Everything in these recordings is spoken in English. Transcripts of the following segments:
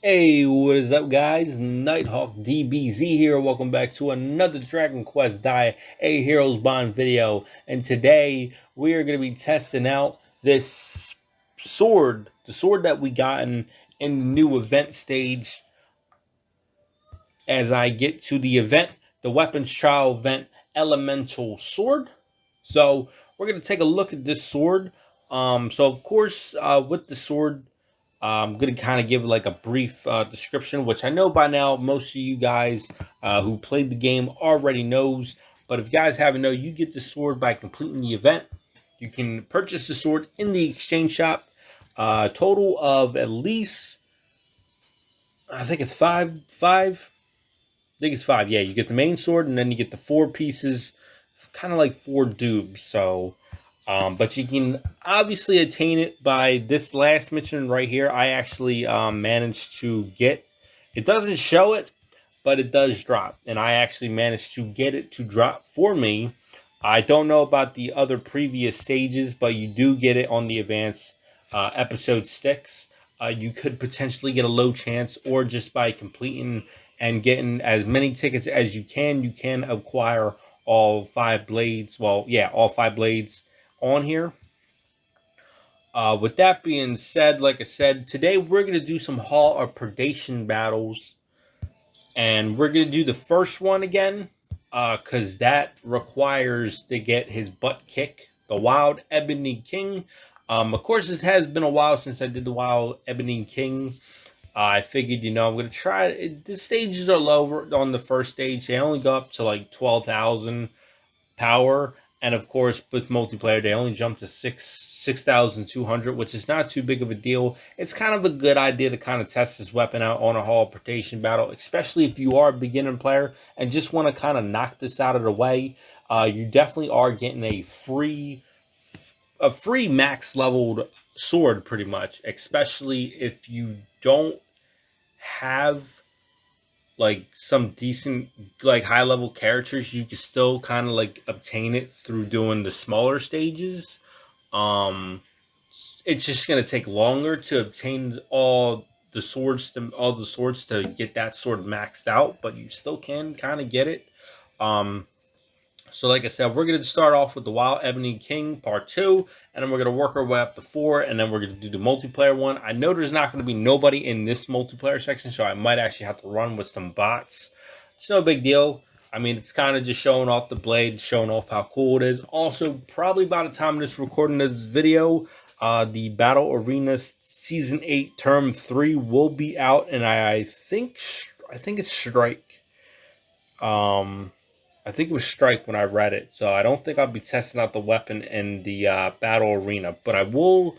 Hey, what is up, guys? NightHawkDBZ here. Welcome back to another Dragon Quest Die a Heroes Bond video. And today we are going to be testing out this sword, the sword that we gotten in the new event stage. As I get to the event, the weapons trial event, elemental sword. So we're going to take a look at this sword. So of course, with the sword, I'm going to kind of give like a brief description, which I know by now most of you guys who played the game already knows. But if you guys haven't know, you get the sword by completing the event. You can purchase the sword in the exchange shop. Total of at least, I think it's five. I think it's five. Yeah, you get the main sword and then you get the four pieces, kind of like four dupes. So but you can obviously attain it by this last mission right here. I actually managed to get, it doesn't show it, but it does drop. And I actually managed to get it to drop for me. I don't know about the other previous stages, but you do get it on the advanced episode 6. You could potentially get a low chance, or just by completing and getting as many tickets as you can acquire all 5 blades. Well, yeah, all 5 blades on here. With that being said, like I said, today we're going to do some Hall of Perdition battles. And we're going to do the first one again, because that requires to get his butt kick, the Wild Ebony King. Of course, it has been a while since I did the Wild Ebony King. I figured, I'm going to try it. The stages are lower on the first stage. They only go up to like 12,000 power. And of course, with multiplayer, they only jump to 6,200, which is not too big of a deal. It's kind of a good idea to kind of test this weapon out on a Hall of Perdition battle, especially if you are a beginner player and just want to kind of knock this out of the way. You definitely are getting a free max leveled sword, pretty much, especially if you don't have like some decent, like high level characters. You can still kind of like obtain it through doing the smaller stages. It's just gonna take longer to obtain all the swords to get that sword maxed out, but you still can kind of get it. So like I said, we're going to start off with the Wild Ebony King Part 2, and then we're going to work our way up to 4, and then we're going to do the multiplayer one. I know there's not going to be nobody in this multiplayer section, so I might actually have to run with some bots. It's no big deal. I mean, it's kind of just showing off the blade, showing off how cool it is. Also, probably by the time this recording of this video, the Battle Arena Season 8 Term 3 will be out, and I think it's Strike. I think it was Strike when I read it, so I don't think I'll be testing out the weapon in the battle arena, but I will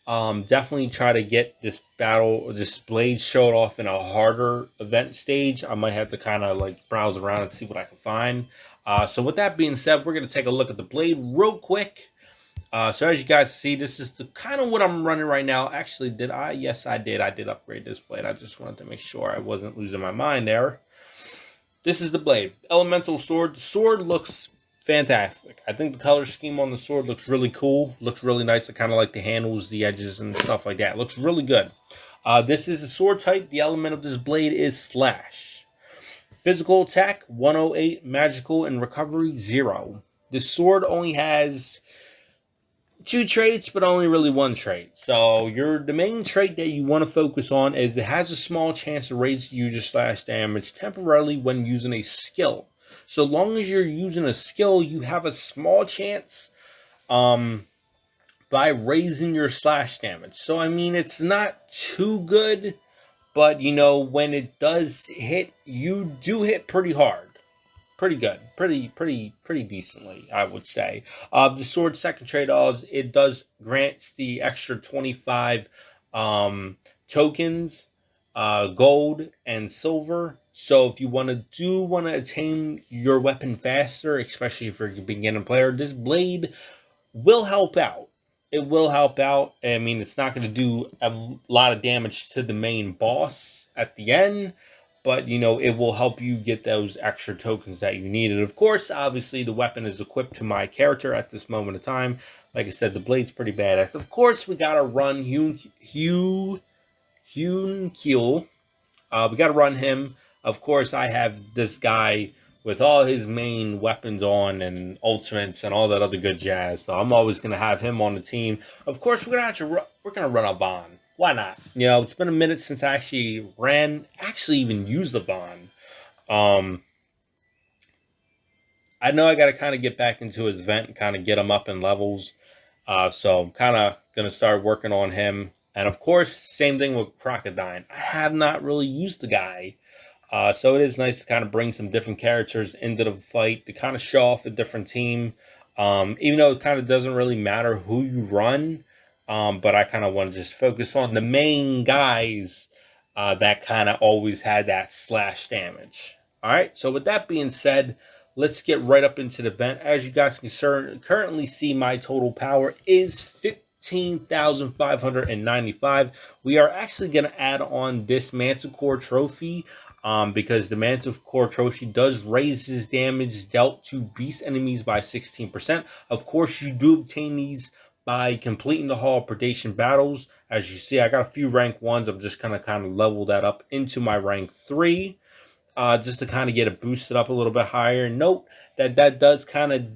definitely try to get this blade showed off in a harder event stage. I might have to kind of like browse around and see what I can find. So with that being said, we're going to take a look at the blade real quick. So as you guys see, this is the kind of what I'm running right now. Actually, did I? Yes, I did. I did upgrade this blade. I just wanted to make sure I wasn't losing my mind there. This is the blade. Elemental sword. The sword looks fantastic. I think the color scheme on the sword looks really cool. Looks really nice. I kind of like the handles, the edges, and stuff like that. It looks really good. This is a sword type. The element of this blade is slash. Physical attack, 108. Magical and recovery, 0. This sword only has 2 traits, but only really 1 trait. So the main trait that you want to focus on is it has a small chance to raise user slash damage temporarily when using a skill. So long as you're using a skill, you have a small chance by raising your slash damage. So I mean, it's not too good, but when it does hit, you do hit pretty hard. Pretty good, pretty decently, I would say. The sword second trait, it does grants the extra 25 tokens, gold and silver. So if you want to attain your weapon faster, especially if you're a beginner player, this blade will help out. It will help out. I mean, it's not going to do a lot of damage to the main boss at the end, but it will help you get those extra tokens that you need. And of course, obviously, the weapon is equipped to my character at this moment of time. Like I said, the blade's pretty badass. Of course, we gotta run Hewn Keel. We got to run him. Of course, I have this guy with all his main weapons on and ultimates and all that other good jazz. So I'm always going to have him on the team. Of course, we're going to run a Vaughn. Why not? You know, it's been a minute since I actually even used the Vaughn. I know I got to kind of get back into his vent and kind of get him up in levels. So I'm kind of going to start working on him. And of course, same thing with Crocodile. I have not really used the guy. So it is nice to kind of bring some different characters into the fight to kind of show off a different team. Even though it kind of doesn't really matter who you run. But I kind of want to just focus on the main guys that kind of always had that slash damage. All right, so with that being said, let's get right up into the event. As you guys can currently see, my total power is 15,595. We are actually going to add on this Manticore trophy because the Manticore trophy does raise his damage dealt to beast enemies by 16%. Of course, you do obtain these by completing the Hall of Perdition battles. As you see, I got a few rank 1s. I'm just going to kind of level that up into my rank 3. Just to kind of get it boosted up a little bit higher. Note that does kind of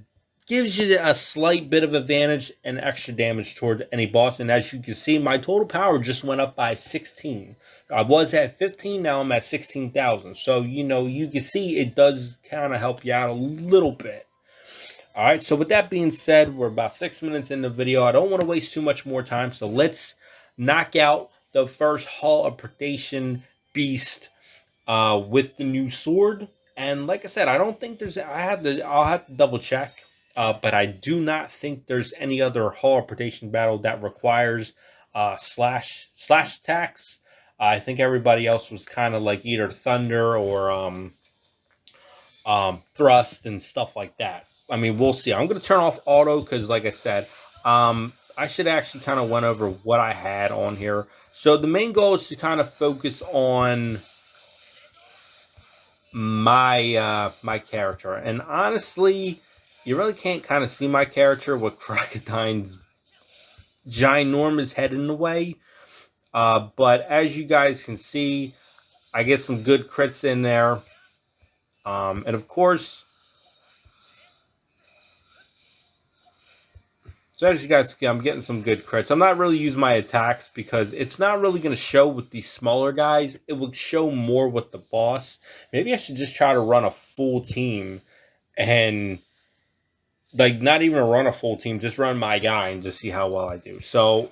gives you a slight bit of advantage and extra damage toward any boss. And as you can see, my total power just went up by 16. I was at 15, now I'm at 16,000. So, you know, you can see it does kind of help you out a little bit. All right, so with that being said, we're about 6 minutes in the video. I don't want to waste too much more time, so let's knock out the first Hall of Perdition beast with the new sword. And like I said, I don't think there's, I'll have to double check, but I do not think there's any other Hall of Perdition battle that requires slash attacks. I think everybody else was kind of like either thunder or thrust and stuff like that. I mean, we'll see. I'm going to turn off auto because, like I said, I should actually kind of went over what I had on here. So the main goal is to kind of focus on my my character, and honestly, you really can't kind of see my character with Crocodile's ginormous head in the way. But as you guys can see, I get some good crits in there, and of course. So as you guys see, I'm getting some good crits. I'm not really using my attacks because it's not really going to show with these smaller guys. It will show more with the boss. Maybe I should just try to run a full team and, like, not even run a full team, just run my guy and just see how well I do. So,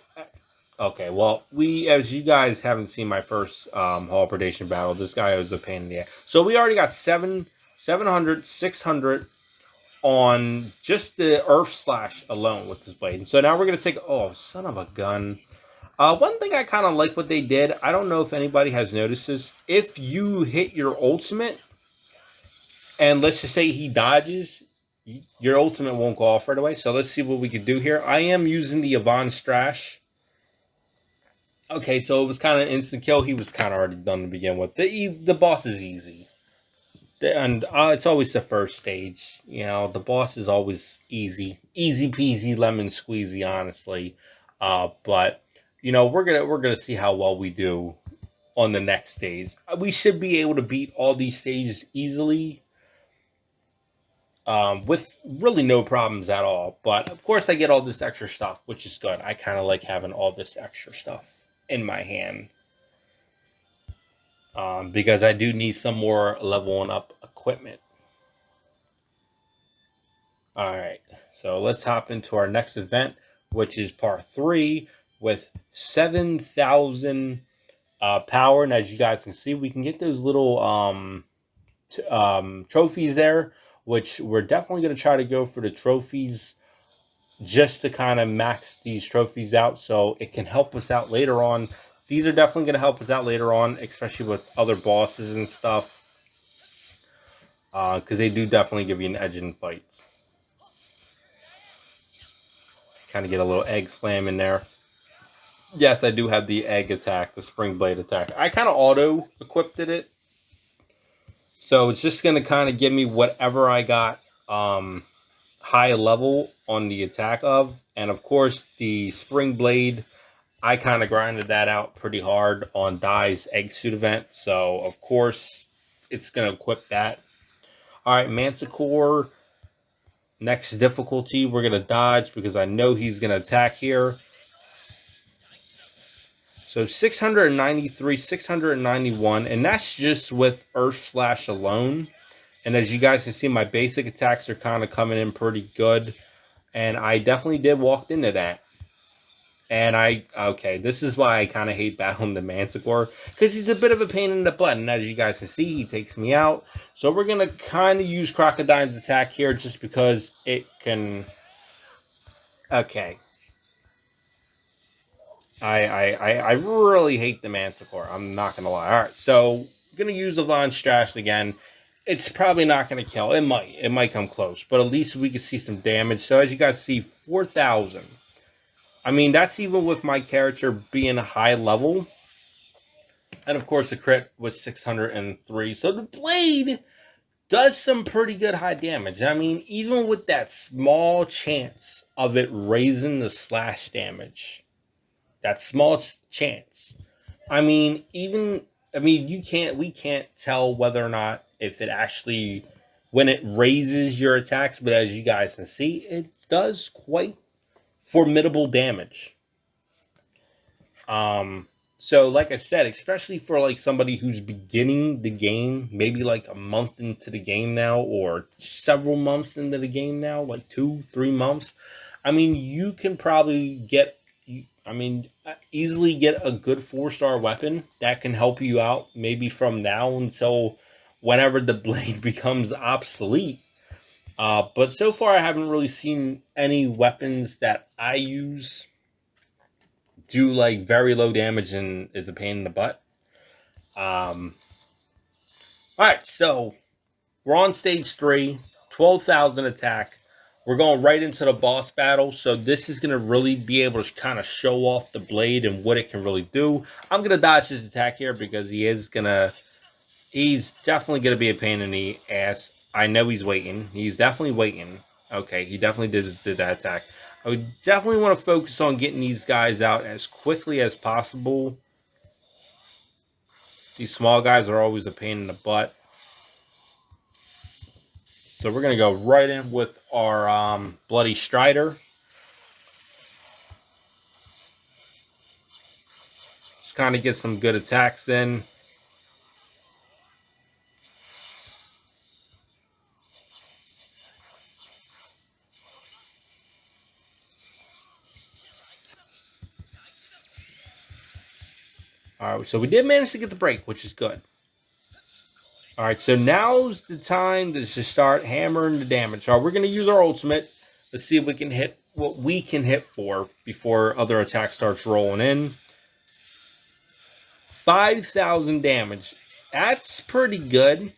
okay, well, as you guys haven't seen my first Hall of Perdition battle, this guy was a pain in the ass. So we already got 700, 600, on just the earth slash alone with this blade. And so now we're going to take, oh, son of a gun. One thing I kind of like what they did, I don't know if anybody has noticed this, if you hit your ultimate, and let's just say he dodges, your ultimate won't go off right away. So let's see what we can do here. I am using the Yvonne Strash. Okay, so it was kind of instant kill. He was kind of already done to begin with. The boss is easy. And it's always the first stage, you know. The boss is always easy peasy lemon squeezy, honestly. But you know, we're gonna see how well we do on the next stage. We should be able to beat all these stages easily, with really no problems at all. But of course, I get all this extra stuff, which is good. I kind of like having all this extra stuff in my hand. Because I do need some more leveling up equipment. Alright, so let's hop into our next event, which is part 3 with 7,000 power. And as you guys can see, we can get those little trophies there, which we're definitely going to try to go for the trophies just to kind of max these trophies out so it can help us out later on. These are definitely going to help us out later on, especially with other bosses and stuff. Because they do definitely give you an edge in fights. Kind of get a little egg slam in there. Yes, I do have the egg attack, the spring blade attack. I kind of auto-equipped it. So it's just going to kind of give me whatever I got high level on the attack of. And of course, the spring blade, I kind of grinded that out pretty hard on Dai's Egg Suit event, so of course it's going to equip that. All right, Manticore, next difficulty, we're going to dodge because I know he's going to attack here. So 693, 691, and that's just with Earth Slash alone. And as you guys can see, my basic attacks are kind of coming in pretty good. And I definitely did walk into that. And okay, this is why I kind of hate battling the Manticore, because he's a bit of a pain in the butt. And as you guys can see, he takes me out. So we're going to kind of use Crocodile's attack here just because it can... Okay. I really hate the Manticore. I'm not going to lie. All right, so I'm going to use the Von Strash again. It's probably not going to kill. It might come close, but at least we can see some damage. So as you guys see, 4,000. I mean, that's even with my character being a high level. And of course, the crit was 603. So the blade does some pretty good high damage. I mean, even with that small chance of it raising the slash damage, that small chance. I mean, we can't tell whether or not if it actually, when it raises your attacks, but as you guys can see, it does quite formidable damage. So like I said, especially for like somebody who's beginning the game, maybe like a month into the game now, or several months into the game now, like 2-3 months. I mean, you can probably get, easily get a good 4-star weapon that can help you out maybe from now until whenever the blade becomes obsolete. But so far, I haven't really seen any weapons that I use do like very low damage and is a pain in the butt. All right, so we're on stage 3, 12,000 attack. We're going right into the boss battle, so this is going to really be able to kind of show off the blade and what it can really do. I'm going to dodge his attack here because he's definitely going to be a pain in the ass. I know he's waiting. He's definitely waiting. Okay, he definitely did that attack. I would definitely want to focus on getting these guys out as quickly as possible. These small guys are always a pain in the butt. So we're going to go right in with our Bloody Strider. Just kind of get some good attacks in. All right, so we did manage to get the break, which is good. All right, so now's the time to just start hammering the damage. All right, we're going to use our ultimate. Let's see if we can hit what we can hit for before other attack starts rolling in. 5,000 damage. That's pretty good.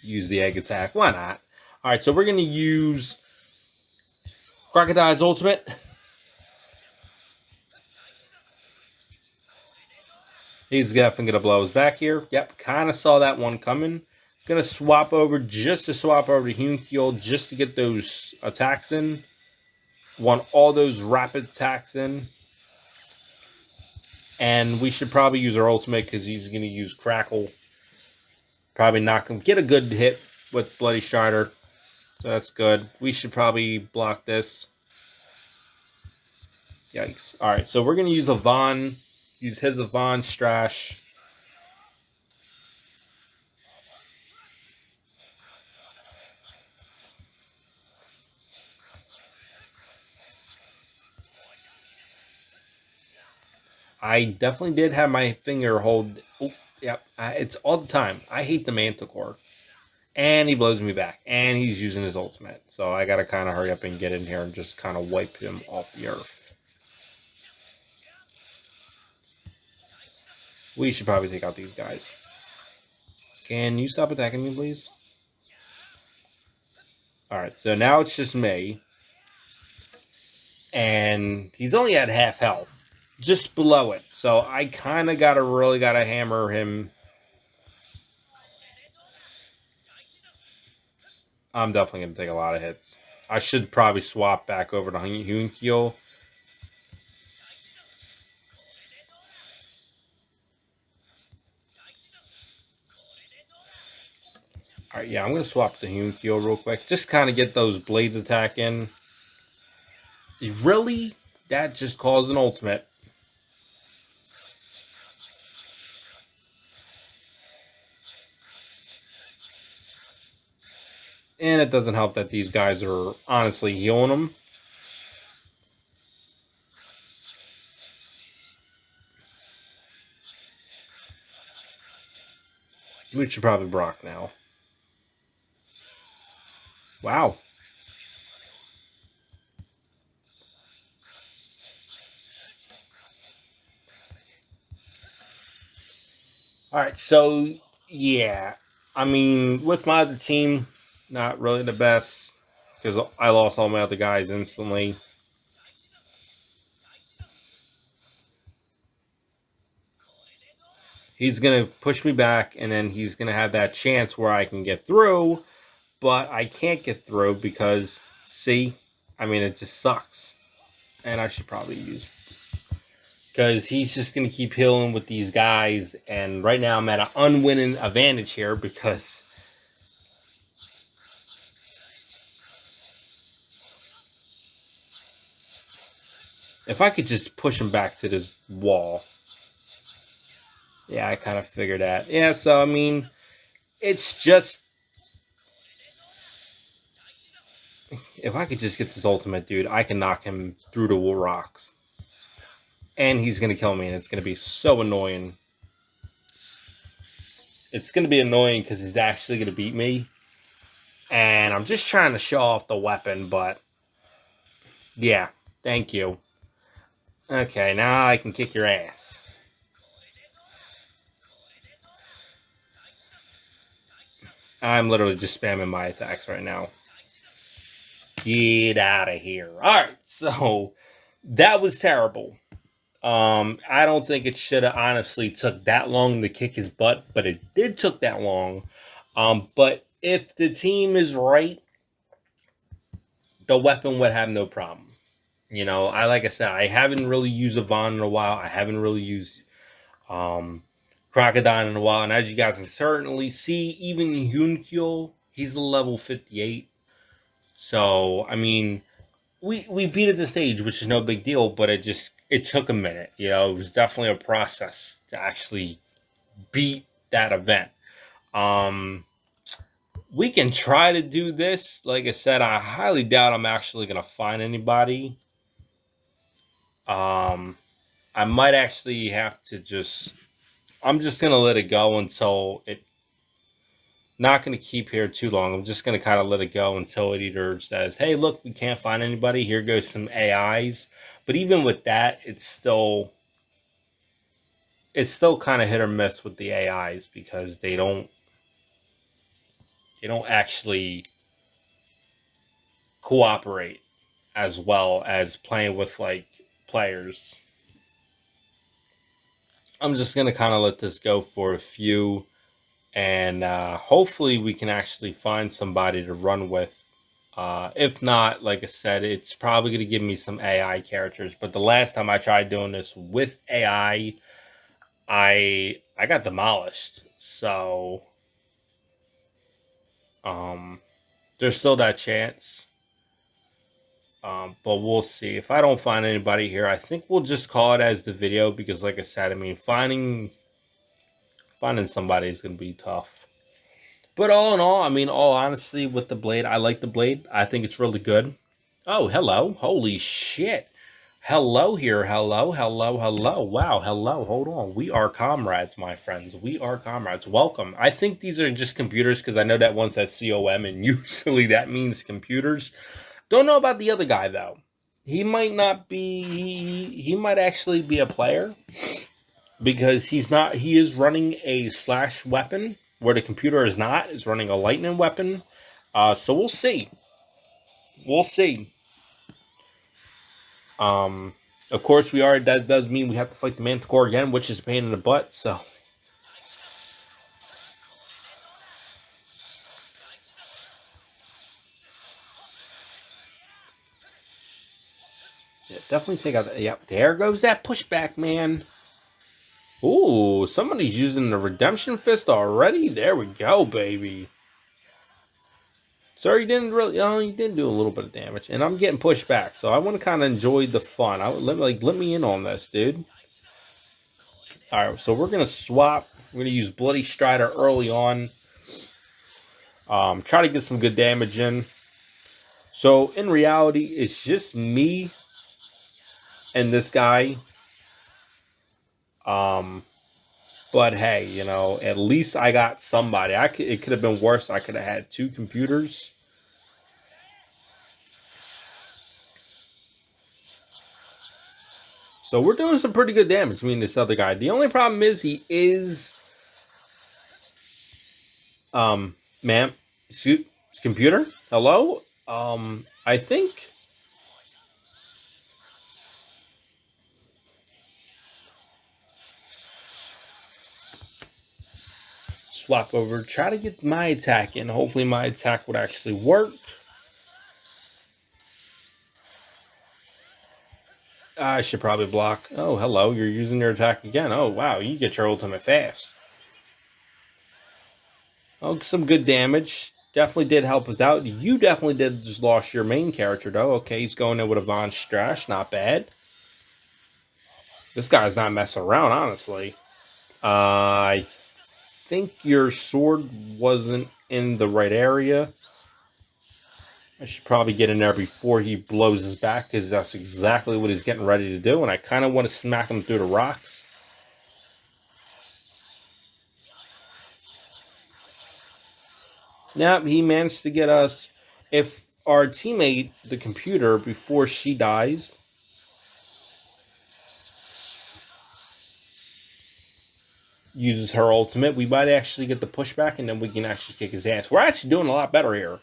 Use the egg attack. Why not? All right, so we're going to use Crocodile's ultimate. He's definitely going to blow his back here. Yep, kind of saw that one coming. Going to swap over just to swap over to Human Fuel just to get those attacks in. Want all those rapid attacks in. And we should probably use our ultimate because he's going to use Crackle. Probably not going to get a good hit with Bloody Strider. So that's good. We should probably block this. Yikes. Alright, so we're going to use a Von. Use his Von Strash. I definitely did have my finger hold. Oh, yep. It's all the time. I hate the Manticore. And he blows me back. And he's using his ultimate. So I got to kind of hurry up and get in here and just kind of wipe him off the earth. We should probably take out these guys. Can you stop attacking me, please? Alright, so now it's just me. And he's only at half health. Just below it. So I kind of really got to hammer him. I'm definitely going to take a lot of hits. I should probably swap back over to Hunkyo. Alright, yeah, I'm going to swap to Hunkyo real quick. Just kind of get those blades attack in. Really? That just caused an ultimate. And it doesn't help that these guys are honestly healing them. We should probably Brock now. Wow. Alright, so yeah. I mean, with my other team, not really the best. Because I lost all my other guys instantly. He's going to push me back, and then he's going to have that chance where I can get through. But I can't get through because, see, I mean, it just sucks. And I should probably use... Because he's just going to keep healing with these guys. And right now I'm at an unwinning advantage here because... If I could just push him back to this wall. Yeah, I kind of figured that. Yeah, so, I mean, it's just... If I could just get this ultimate, dude, I can knock him through the rocks. And he's going to kill me, and it's going to be so annoying. It's going to be annoying because he's actually going to beat me. And I'm just trying to show off the weapon, but... Yeah, thank you. Okay, now I can kick your ass. I'm literally just spamming my attacks right now. Get out of here. Alright, so... That was terrible. I don't think it should have honestly took that long to kick his butt, but it did took that long. But if the team is right, the weapon would have no problem. You know, like I said, I haven't really used a Bond in a while. I haven't really used Crocodile in a while. And as you guys can certainly see, even Hunkyo, he's a level 58. So, I mean, we beat at the stage, which is no big deal, but it took a minute. You know, it was definitely a process to actually beat that event. We can try to do this. Like I said, I highly doubt I'm actually gonna find anybody. I might actually have to I'm just gonna let it go until it. Not gonna keep here too long. I'm just gonna kind of let it go until it either says, "Hey, look, we can't find anybody. Here goes some AIs." But even with that, it's still kind of hit or miss with the AIs because they don't actually cooperate as well as playing with like players. I'm just gonna kind of let this go for a few, and hopefully we can actually find somebody to run with. If not, like I said, it's probably going to give me some AI characters. But the last time I tried doing this with AI, I got demolished. So there's still that chance. But we'll see. If I don't find anybody here, I think we'll just call it as the video because, like I said, I mean, finding somebody is going to be tough. But all in all, I mean, all honestly, with the blade, I like the blade. I think it's really good. Oh, hello. Holy shit. Hello here. Hello, hello, hello. Wow, hello. Hold on. We are comrades, my friends. We are comrades. Welcome. I think these are just computers because I know that one says COM, and usually that means computers. Don't know about the other guy, though. He might not be... He might actually be a player because he's not... He is running a slash weapon where the computer is not. Is running a lightning weapon. So we'll see. We'll see. Of course, that does mean we have to fight the Manticore again, which is a pain in the butt, so. Yeah, definitely take out. Yep, there goes that pushback, man. Ooh, somebody's using the redemption fist already. There we go, baby. Sorry, you didn't really. Oh, you did do a little bit of damage, and I'm getting pushed back, so I want to kind of enjoy the fun. Let me in on this, dude. All right, so we're gonna swap. We're gonna use Bloody Strider early on. Try to get some good damage in. So in reality, it's just me and this guy. Um, but hey, you know, at least I got somebody. It could have been worse. I could have had 2 computers. So we're doing some pretty good damage. I mean, this other guy. The only problem is he is, ma'am, excuse, computer. Hello. I think. Swap over. Try to get my attack in. Hopefully, my attack would actually work. I should probably block. Oh, hello. You're using your attack again. Oh, wow. You get your ultimate fast. Oh, some good damage. Definitely did help us out. You definitely did just lost your main character, though. Okay, he's going in with a Von Strash. Not bad. This guy's not messing around, honestly. I think your sword wasn't in the right area. I should probably get in there before he blows his back, because that's exactly what he's getting ready to do, and I kind of want to smack him through the rocks. Now, he managed to get us. If our teammate, the computer, before she dies, uses her ultimate, we might actually get the pushback, and then we can actually kick his ass. We're actually doing a lot better here.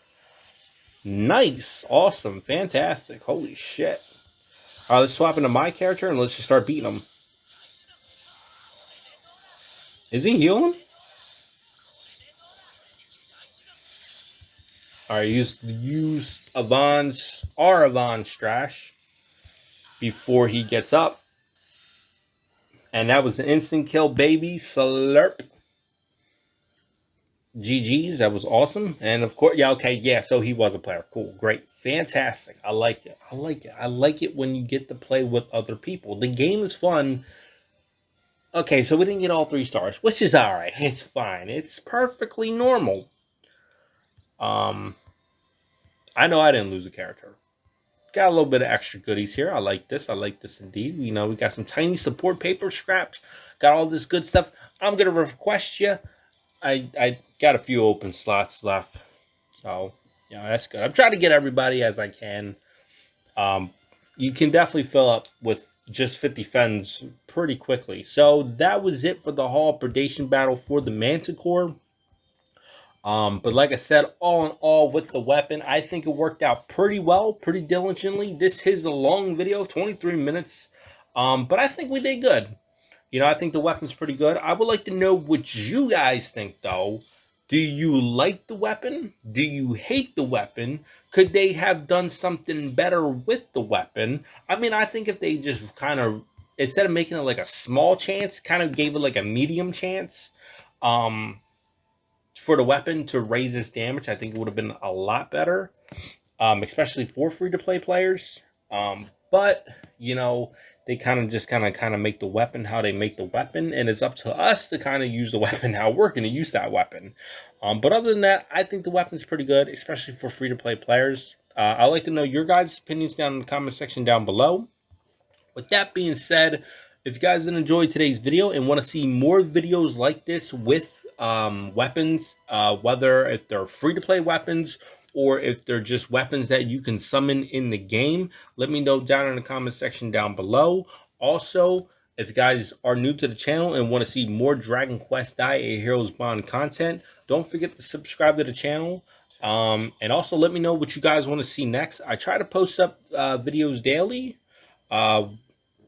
Nice. Awesome. Fantastic. Holy shit. All right, let's swap into my character, and let's just start beating him. Is he healing? All right, use Avon's, our Avon Strash before he gets up. And that was an instant kill, baby. Slurp. GG's. That was awesome. And of course, yeah, okay, yeah, so he was a player. Cool, great, fantastic. I like it. I like it. I like it when you get to play with other people. The game is fun. Okay, so we didn't get all 3 stars, which is all right. It's fine. It's perfectly normal. I know I didn't lose a character. Got a little bit of extra goodies here. I like this. I like this indeed. You know, we got some tiny support paper scraps. Got all this good stuff. I'm gonna request you. I got a few open slots left, so you know that's good. I'm trying to get everybody as I can. You can definitely fill up with just 50 fens pretty quickly. So that was it for the Hall Predation battle for the Manticore. But like I said, all in all, with the weapon, I think it worked out pretty well, pretty diligently. This is a long video, 23 minutes. But I think we did good. You know, I think the weapon's pretty good. I would like to know what you guys think, though. Do you like the weapon? Do you hate the weapon? Could they have done something better with the weapon? I mean, I think if they just kind of, instead of making it like a small chance, kind of gave it like a medium chance, for the weapon to raise its damage, I think it would have been a lot better, especially for free-to-play players. But, you know, they kind of make the weapon how they make the weapon, and it's up to us to kind of use the weapon how we're going to use that weapon. But other than that, I think the weapon's pretty good, especially for free-to-play players. I'd like to know your guys' opinions down in the comment section down below. With that being said, if you guys did enjoy today's video and want to see more videos like this with weapons, whether if they're free-to-play weapons or if they're just weapons that you can summon in the game, let me know down in the comment section down below. Also, if you guys are new to the channel and want to see more Dragon Quest Die a Hero's Bond content, don't forget to subscribe to the channel. And also let me know what you guys want to see next. I try to post up videos daily,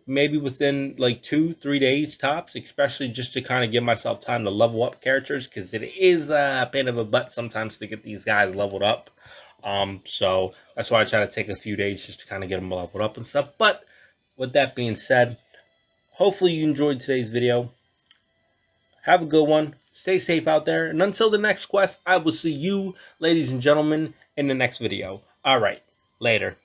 maybe within like 2-3 days tops, especially just to kind of give myself time to level up characters, because it is a pain of a butt sometimes to get these guys leveled up. So that's why I try to take a few days just to kind of get them leveled up and stuff. But with that being said, hopefully you enjoyed today's video. Have a good one. Stay safe out there. And until the next quest, I will see you, ladies and gentlemen, in the next video. All right. Later.